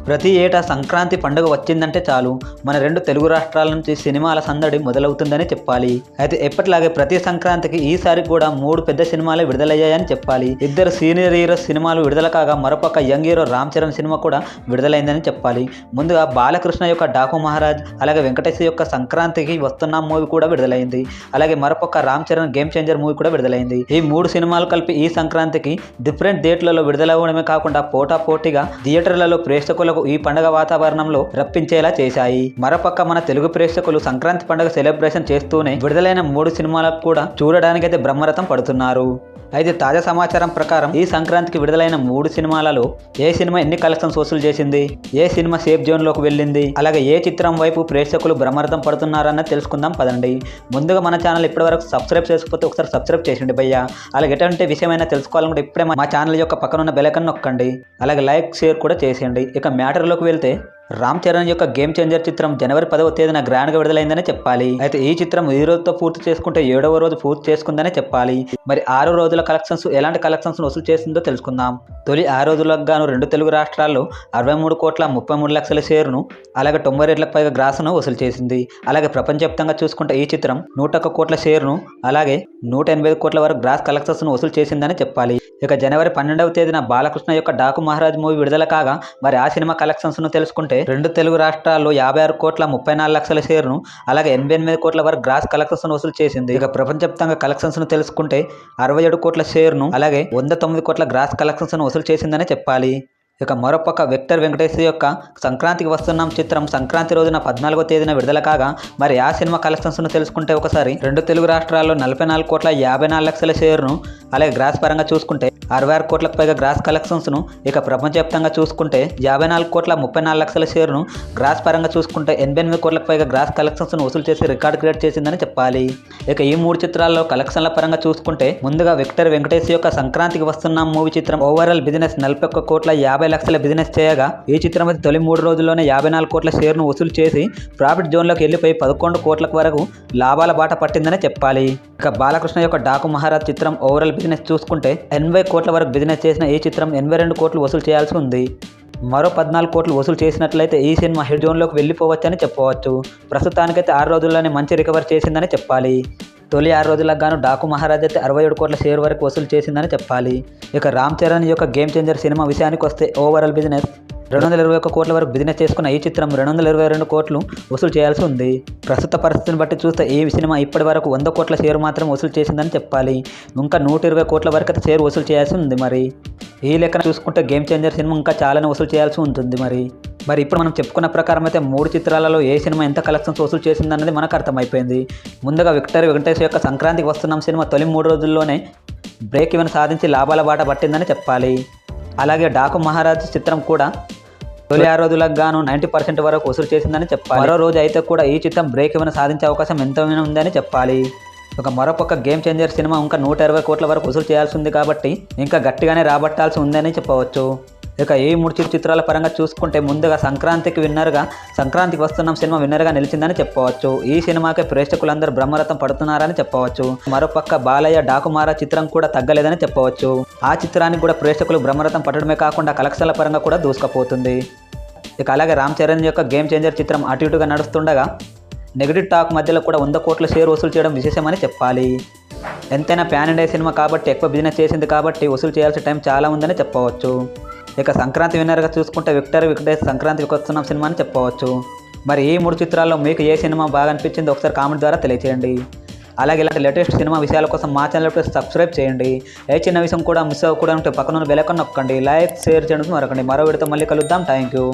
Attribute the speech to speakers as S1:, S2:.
S1: ప్రతి ఏటా సంక్రాంతి పండుగ వచ్చిందంటే చాలు మన రెండు తెలుగు రాష్ట్రాల నుంచి సినిమాల సందడి మొదలవుతుందని చెప్పాలి. అయితే ఎప్పటిలాగే ప్రతి సంక్రాంతికి ఈసారి కూడా 3 పెద్ద సినిమాలు విడుదలయ్యాయని చెప్పాలి. 2 సీనియర్ హీరోస్ సినిమాలు విడుదల కాగా మరోపక్క young hero Ram Charan cinema కూడా విడుదలైందని చెప్పాలి. ముందుగా బాలకృష్ణ యొక్క డాకు మహారాజ్, అలాగే వెంకటేష్ యొక్క సంక్రాంతికి వస్తున్న మూవీ కూడా విడుదలైంది. అలాగే మరోపక్క Ram Charan game changer movie కూడా విడుదలైంది. ఈ 3 సినిమాలు కలిపి ఈ సంక్రాంతికి డిఫరెంట్ డేట్లలో విడుదలవ్వడమే కాకుండా పోటాపోటీగా థియేటర్లలో ప్రేక్షకులకు ఈ పండుగ వాతావరణంలో రప్పించేలా చేశాయి. మరోపక్క మన తెలుగు ప్రేక్షకులు సంక్రాంతి పండుగ సెలబ్రేషన్ చేస్తూనే విడుదలైన 3 సినిమాలకు కూడా చూడడానికైతే బ్రహ్మరథం పడుతున్నారు. అయితే తాజా సమాచారం ప్రకారం ఈ సంక్రాంతికి విడుదలైన 3 సినిమాలలో ఏ సినిమా ఎన్ని కలెక్షన్స్ వసూలు చేసింది, ఏ సినిమా సేఫ్ జోన్లోకి వెళ్ళింది, అలాగే ఏ చిత్రం వైపు ప్రేక్షకులు బ్రహ్మరథం పడుతున్నారన్నది తెలుసుకుందాం పదండి. ముందుగా మన ఛానల్ ఇప్పటివరకు సబ్స్క్రైబ్ చేసుకోకపోతే ఒకసారి సబ్స్క్రైబ్ చేయండి భయ్యా. అలాగే ఎటువంటి విషయమైనా తెలుసుకోవాలనుకుంటే ఇప్పుడే మా ఛానల్ యొక్క పక్కనున్న బెల్ ఐకాన్ నొక్కండి. అలాగే లైక్ షేర్ కూడా చేసేయండి. ఇక మ్యాటర్లోకి వెళ్తే రామ్ చరణ్ యొక్క గేమ్ చేంజర్ చిత్రం జనవరి 10వ తేదీన గ్రాండ్గా విడుదలైందని చెప్పాలి. అయితే ఈ చిత్రం ఈ రోజుతో పూర్తి చేసుకుంటే 7వ రోజు పూర్తి చేసుకుందని చెప్పాలి. మరి 6 రోజుల కలెక్షన్స్ ఎలాంటి కలెక్షన్స్ వసూలు చేస్తుందో తెలుసుకుందాం. తొలి 6 రోజులకు గాను 2 తెలుగు రాష్ట్రాల్లో 63,33,00,000 షేర్ను, అలాగే 92 పైగా గ్రాసును వసూలు చేసింది. అలాగే ప్రపంచవ్యాప్తంగా చూసుకుంటే ఈ చిత్రం 101 కోట్ల షేర్ను, అలాగే 185 కోట్ల వరకు గ్రాస్ కలెక్షన్స్ను వసూలు చేసిందని చెప్పాలి. ఇక జనవరి 12వ తేదీన బాలకృష్ణ యొక్క డాకు మహారాజ్ మూవీ విడుదల కాగా మరి ఆ సినిమా కలెక్షన్స్ను తెలుసుకుంటే 2 తెలుగు రాష్ట్రాల్లో 56,34,00,000 షేర్ను, అలాగే 88 కోట్ల వరకు గ్రాస్ కలెక్షన్స్ వసూలు చేసింది. ఇక ప్రపంచవ్యాప్తంగా కలెక్షన్స్ను తెలుసుకుంటే 67 కోట్ల షేర్ను, అలాగే 109 కోట్ల గ్రాస్ కలెక్షన్స్ను వసూలు చేసిందని చెప్పాలి. ఇక మరోపక్క విక్టర్ వెంకటేష్ యొక్క సంక్రాంతికి వస్తున్నాం చిత్రం సంక్రాంతి రోజున 14వ తేదీన విడుదల కాగా మరి ఆ సినిమా కలెక్షన్స్ను తెలుసుకుంటే ఒకసారి 2 తెలుగు రాష్ట్రాల్లో 44,54,00,000 షేర్ను, అలాగే గ్రాస్ పరంగా చూసుకుంటే 66 కోట్లకు పైగా గ్రాస్ కలెక్షన్స్ను, ఇక ప్రపంచవ్యాప్తంగా చూసుకుంటే 54,34,00,000 షేర్ను, గ్రాస్ పరంగా చూసుకుంటే 88 కోట్లకు పైగా గ్రాస్ కలెక్షన్స్ను వసూలు చేసి రికార్డ్ క్రియేట్ చేసిందని చెప్పాలి. ఇక ఈ 3 చిత్రాల్లో కలెక్షన్ల పరంగా చూసుకుంటే ముందుగా విక్టర్ వెంకటేష్ యొక్క సంక్రాంతికి వస్తున్నాం మూవీ చిత్రం ఓవరాల్ బిజినెస్ 41,50,00,000 బిజినెస్ చేయగా ఈ చిత్రం అయితే తొలి 3 రోజుల్లోనే 54 కోట్ల షేర్ను వసూలు చేసి ప్రాఫిట్ జోన్లోకి వెళ్ళిపోయి 11 కోట్ల వరకు లాభాల బాట పట్టిందని చెప్పాలి. ఇక బాలకృష్ణ యొక్క డాకు మహారాజ్ చిత్రం ఓవరాల్ బిజినెస్ చూసుకుంటే 80 కోట్ల వరకు బిజినెస్ చేసిన ఈ చిత్రం 82 కోట్లు వసూలు చేయాల్సి ఉంది. మరో 14 కోట్లు వసూలు చేసినట్లయితే ఈ సినిమా హిట్ జోన్లోకి వెళ్ళిపోవచ్చని చెప్పవచ్చు. ప్రస్తుతానికైతే 6 రోజుల్లోనే మంచి రికవర్ చేసిందని చెప్పాలి. తొలి 6 రోజులకు గాను డాకు మహారాజ్ అయితే 67 కోట్ల షేర్ వరకు వసూలు చేసిందని చెప్పాలి. ఇక రామ్ చరణ్ యొక్క గేమ్ చేంజర్ సినిమా విషయానికి వస్తే ఓవరాల్ బిజినెస్ 221 కోట్ల వరకు బిజినెస్ చేసుకున్న ఈ చిత్రం 222 కోట్లు వసూలు చేయాల్సి ఉంది. ప్రస్తుత పరిస్థితిని బట్టి చూస్తే ఈ సినిమా ఇప్పటి వరకు 100 కోట్ల షేర్ మాత్రం వసూలు చేసిందని చెప్పాలి. ఇంకా 120 కోట్ల వరకు అయితే షేర్ వసూలు చేయాల్సి ఉంది. మరి ఈ లెక్కన చూసుకుంటే గేమ్ చేంజర్ సినిమా ఇంకా చాలానే వసూలు చేయాల్సి ఉంటుంది. మరి ఇప్పుడు మనం చెప్పుకున్న ప్రకారం అయితే 3 చిత్రాలలో ఏ సినిమా ఎంత కలెక్షన్స్ వసూలు చేసిందన్నది మనకు అర్థమైపోయింది. ముందుగా విక్టర్ వెంకటేష్ యొక్క సంక్రాంతికి వస్తున్నాం సినిమా తొలి 3 రోజుల్లోనే బ్రేక్ ఈవెన్ సాధించి లాభాల బాట పట్టిందని చెప్పాలి. అలాగే డాకు మహారాజ్ చిత్రం కూడా తొలి 6 రోజులకు గాను 90% వరకు వసూలు చేసిందని చెప్పాలి. మరో రోజు అయితే కూడా ఈ చిత్రం బ్రేక్ ఈవెన్ సాధించే అవకాశం ఎంతైనా ఉందని చెప్పాలి. ఒక మరోపక్క గేమ్ చేంజర్ సినిమా ఇంకా 120 కోట్ల వరకు వసూలు చేయాల్సి ఉంది కాబట్టి ఇంకా గట్టిగానే రాబట్టాల్సి ఉందని చెప్పవచ్చు. ఇక ఈ 3 చిత్రాల పరంగా చూసుకుంటే ముందుగా సంక్రాంతికి సంక్రాంతికి వస్తున్నాం సినిమా విన్నర్గా నిలిచిందని చెప్పవచ్చు. ఈ సినిమాకి ప్రేక్షకులందరూ బ్రహ్మరథం పడుతున్నారని చెప్పవచ్చు. మరోపక్క బాలయ్య డాకు మహారాజ్ చిత్రం కూడా తగ్గలేదని చెప్పవచ్చు. ఆ చిత్రానికి కూడా ప్రేక్షకులు బ్రహ్మరథం పట్టడమే కాకుండా కలెక్షన్ల పరంగా కూడా దూసుకుపోతుంది. ఇక అలాగే రామ్ చరణ్ యొక్క గేమ్ చేంజర్ చిత్రం అటు ఇటుగా నడుస్తుండగా నెగిటివ్ టాక్ మధ్యలో కూడా 100 కోట్ల షేర్ వసూలు చేయడం విశేషమని చెప్పాలి. ఎంతైనా ప్యాన్ ఇండియా సినిమా కాబట్టి ఎక్కువ బిజినెస్ చేసింది కాబట్టి వసూలు చేయాల్సిన టైం చాలా ఉందని చెప్పవచ్చు. ఇక సంక్రాంతి విన్నర్గా చూసుకుంటే విక్టర్ వెంకటేష్ సంక్రాంతికి వస్తున్నాం సినిమా అని చెప్పవచ్చు. మరి ఈ 3 చిత్రాల్లో మీకు ఏ సినిమా బాగా అనిపించిందో ఒకసారి కామెంట్ ద్వారా తెలియచేయండి. అలాగే ఇలాంటి లేటెస్ట్ సినిమా విషయాల కోసం మా ఛానల్ సబ్స్క్రైబ్ చేయండి. ఏ చిన్న విషయం కూడా మిస్ అవ్వకూడదు అంటే పక్కన బెల్ ఐకాన్ నొక్కండి. లైక్ షేర్ చేయడం మరొకండి. మరో వీడియోతో మళ్ళీ కలుద్దాం. Thank you.